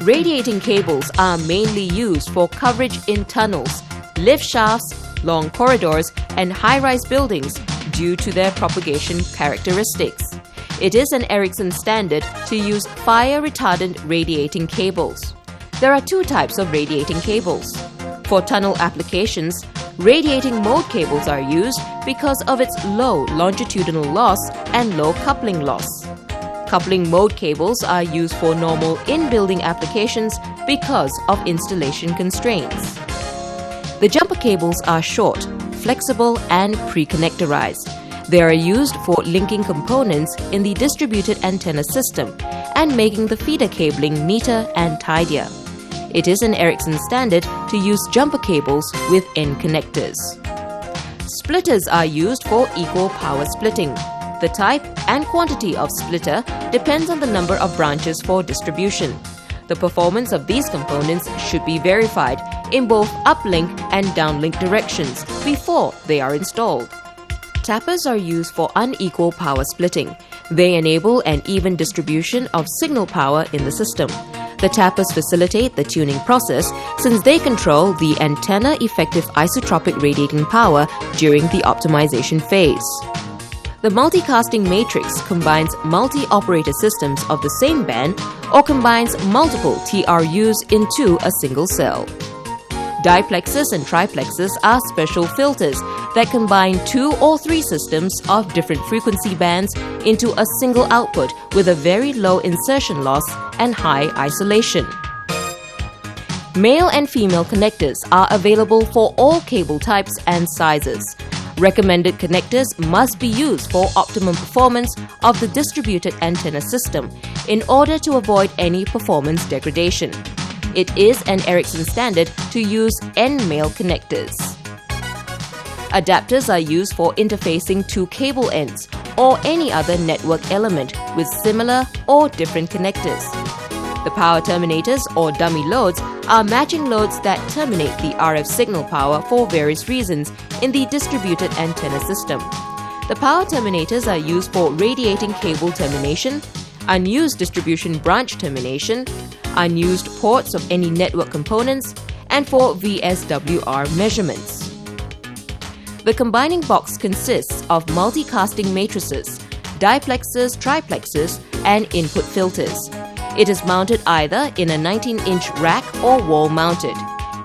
Radiating cables are mainly used for coverage in tunnels, lift shafts, long corridors, and high-rise buildings due to their propagation characteristics. It is an Ericsson standard to use fire-retardant radiating cables. There are two types of radiating cables. For tunnel applications, radiating mode cables are used because of its low longitudinal loss and low coupling loss. Coupling mode cables are used for normal in-building applications because of installation constraints. The jumper cables are short, flexible and pre-connectorized. They are used for linking components in the distributed antenna system and making the feeder cabling neater and tidier. It is an Ericsson standard to use jumper cables with end connectors. Splitters are used for equal power splitting. The type and quantity of splitter depends on the number of branches for distribution. The performance of these components should be verified in both uplink and downlink directions before they are installed. Tappers are used for unequal power splitting. They enable an even distribution of signal power in the system. The tappers facilitate the tuning process since they control the antenna effective isotropic radiating power during the optimization phase. The multicasting matrix combines multi-operator systems of the same band or combines multiple TRUs into a single cell. Diplexers and triplexers are special filters that combine 2 or 3 systems of different frequency bands into a single output with a very low insertion loss and high isolation. Male and female connectors are available for all cable types and sizes. Recommended connectors must be used for optimum performance of the distributed antenna system in order to avoid any performance degradation. It is an Ericsson standard to use N-male connectors. Adapters are used for interfacing 2 cable ends or any other network element with similar or different connectors. The power terminators or dummy loads are matching loads that terminate the RF signal power for various reasons in the distributed antenna system. The power terminators are used for radiating cable termination, unused distribution branch termination, unused ports of any network components, and for VSWR measurements. The combining box consists of multicasting matrices, diplexers, triplexers, and input filters. It is mounted either in a 19-inch rack or wall-mounted.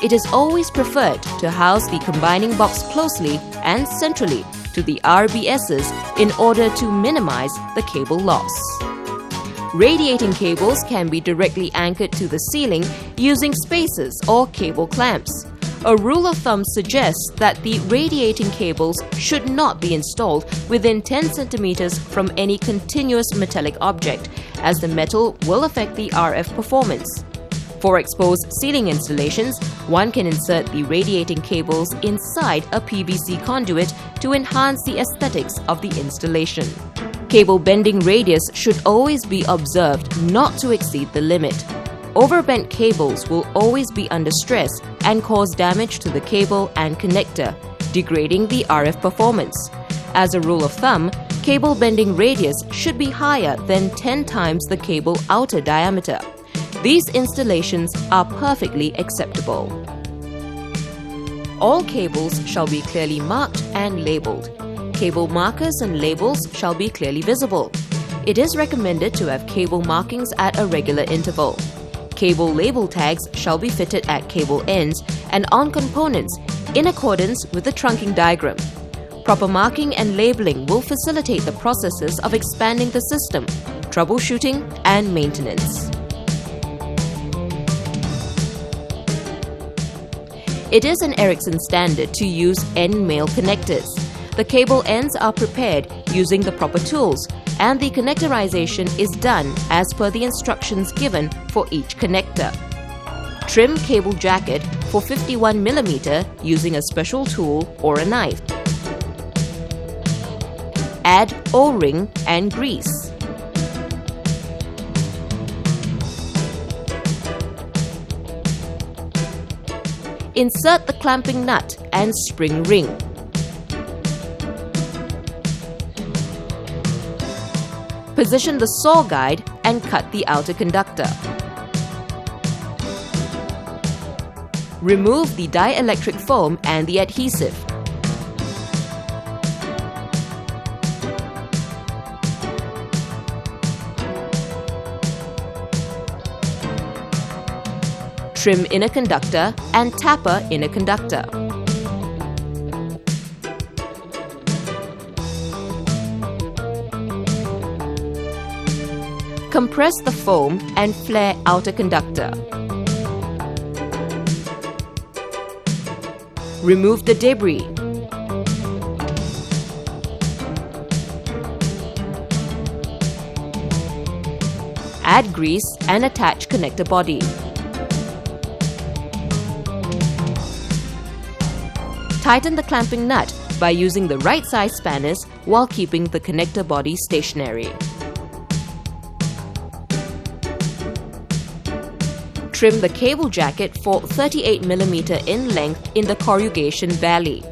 It is always preferred to house the combining box closely and centrally to the RBSs in order to minimize the cable loss. Radiating cables can be directly anchored to the ceiling using spacers or cable clamps. A rule of thumb suggests that the radiating cables should not be installed within 10 centimeters from any continuous metallic object, as the metal will affect the RF performance. For exposed ceiling installations, one can insert the radiating cables inside a PVC conduit to enhance the aesthetics of the installation. Cable bending radius should always be observed not to exceed the limit. Overbent cables will always be under stress and cause damage to the cable and connector, degrading the RF performance. As a rule of thumb, cable bending radius should be higher than 10 times the cable outer diameter. These installations are perfectly acceptable. All cables shall be clearly marked and labeled. Cable markers and labels shall be clearly visible. It is recommended to have cable markings at a regular interval. Cable label tags shall be fitted at cable ends and on components in accordance with the trunking diagram. Proper marking and labeling will facilitate the processes of expanding the system, troubleshooting, and maintenance. It is an Ericsson standard to use N-male connectors. The cable ends are prepared using the proper tools, and the connectorization is done as per the instructions given for each connector. Trim cable jacket for 51 mm using a special tool or a knife. Add O-ring and grease. Insert the clamping nut and spring ring. Position the saw guide and cut the outer conductor. Remove the dielectric foam and the adhesive. Trim inner conductor and tapper inner conductor. Compress the foam and flare outer conductor. Remove the debris. Add grease and attach connector body. Tighten the clamping nut by using the right size spanners while keeping the connector body stationary. Trim the cable jacket for 38 mm in length in the corrugation valley.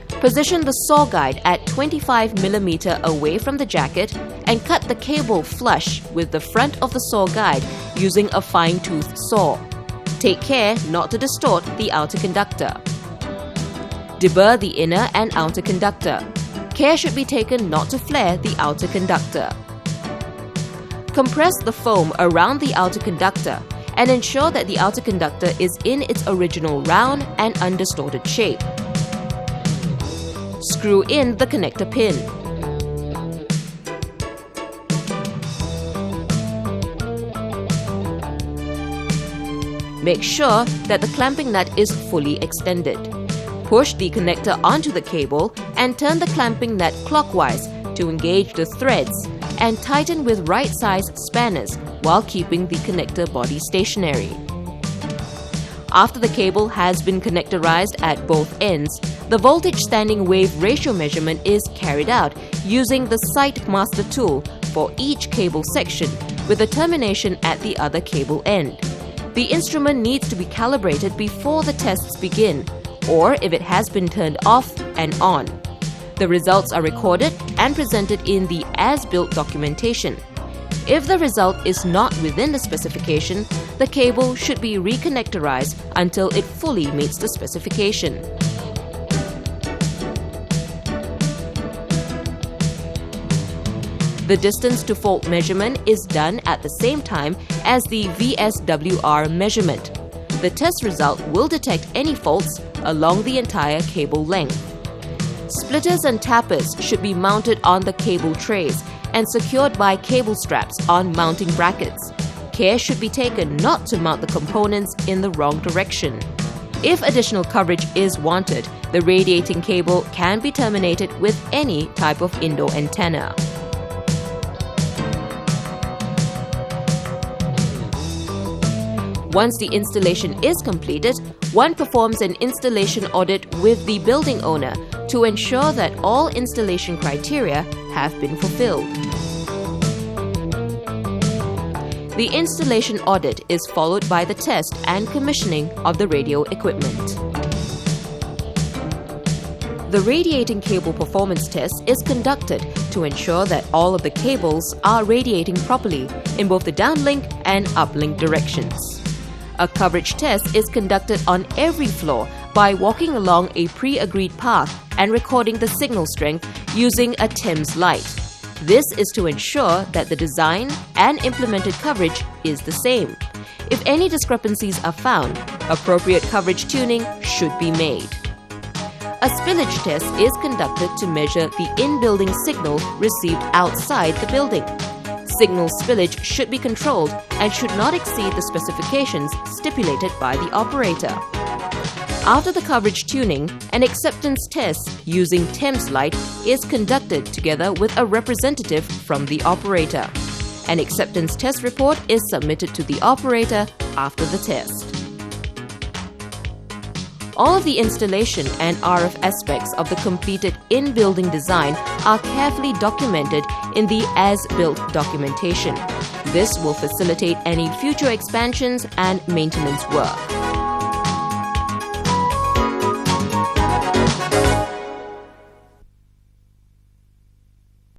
Position the saw guide at 25 mm away from the jacket and cut the cable flush with the front of the saw guide using a fine-tooth saw. Take care not to distort the outer conductor. Deburr the inner and outer conductor. Care should be taken not to flare the outer conductor. Compress the foam around the outer conductor and ensure that the outer conductor is in its original round and undistorted shape. Screw in the connector pin. Make sure that the clamping nut is fully extended. Push the connector onto the cable and turn the clamping nut clockwise to engage the threads and tighten with right-size spanners while keeping the connector body stationary. After the cable has been connectorized at both ends, the voltage standing wave ratio measurement is carried out using the sight master tool for each cable section with a termination at the other cable end. The instrument needs to be calibrated before the tests begin, or if it has been turned off and on. The results are recorded and presented in the as-built documentation. If the result is not within the specification, the cable should be reconnectorized until it fully meets the specification. The distance to fault measurement is done at the same time as the VSWR measurement. The test result will detect any faults along the entire cable length. Splitters and tappers should be mounted on the cable trays and secured by cable straps on mounting brackets. Care should be taken not to mount the components in the wrong direction. If additional coverage is wanted, the radiating cable can be terminated with any type of indoor antenna. Once the installation is completed, one performs an installation audit with the building owner to ensure that all installation criteria have been fulfilled. The installation audit is followed by the test and commissioning of the radio equipment. The radiating cable performance test is conducted to ensure that all of the cables are radiating properly in both the downlink and uplink directions. A coverage test is conducted on every floor by walking along a pre-agreed path and recording the signal strength using a Thames light. This is to ensure that the design and implemented coverage is the same. If any discrepancies are found, appropriate coverage tuning should be made. A spillage test is conducted to measure the in-building signal received outside the building. Signal spillage should be controlled and should not exceed the specifications stipulated by the operator. After the coverage tuning, an acceptance test using Thames light is conducted together with a representative from the operator. An acceptance test report is submitted to the operator after the test. All of the installation and RF aspects of the completed in-building design are carefully documented in the as-built documentation. This will facilitate any future expansions and maintenance work.